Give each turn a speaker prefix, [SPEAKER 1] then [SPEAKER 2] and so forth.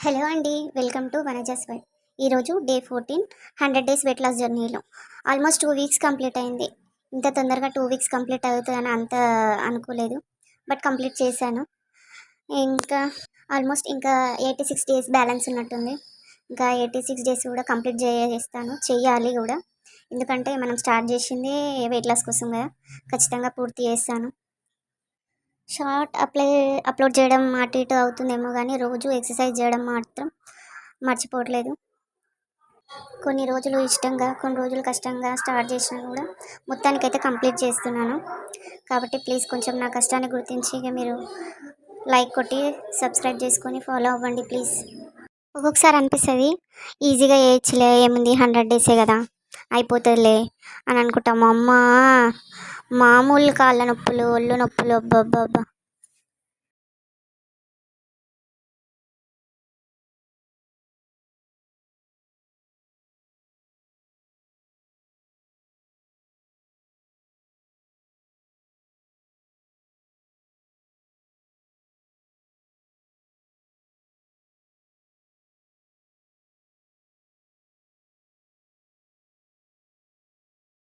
[SPEAKER 1] Hello అండి, welcome to Vanaja's wife. ఈరోజు day 14 100 days weight loss జర్నీలో ఆల్మోస్ట్ 2 వీక్స్ కంప్లీట్ అయింది. ఇంత తొందరగా 2 వీక్స్ కంప్లీట్ అవుతుందని అంత అనుకోలేదు, బట్ కంప్లీట్ చేశాను. ఇంకా ఆల్మోస్ట్ ఇంకా 86 డేస్ బ్యాలెన్స్ ఉన్నట్టుంది. ఇంకా 86 డేస్ కూడా కంప్లీట్ చెయ్యాలి కూడా. ఎందుకంటే మనం స్టార్ట్ చేసింది వెయిట్ లాస్ కోసం కదా, ఖచ్చితంగా పూర్తి చేస్తాను. షార్ట్ అప్లోడ్ చేయడం అటు ఇటు అవుతుందేమో కానీ రోజు ఎక్సర్సైజ్ చేయడం మాత్రం మర్చిపోవట్లేదు. కొన్ని రోజులు ఇష్టంగా, కొన్ని రోజులు కష్టంగా స్టార్ట్ చేసినా కూడా మొత్తానికైతే కంప్లీట్ చేస్తున్నాను. కాబట్టి ప్లీజ్ కొంచెం నా కష్టాన్ని గుర్తించి ఇక మీరు లైక్ కొట్టి సబ్స్క్రైబ్ చేసుకొని ఫాలో అవ్వండి ప్లీజ్. ఒక్కొక్కసారి అనిపిస్తుంది ఈజీగా చేయొచ్చులే, ఏముంది 100 డేసే కదా అయిపోతుందిలే అని అనుకుంటాము. అమ్మ మామూలు కాళ్ళ నొప్పులు, ఒళ్ళు నొప్పులు, అబ్బబ్బబ్బా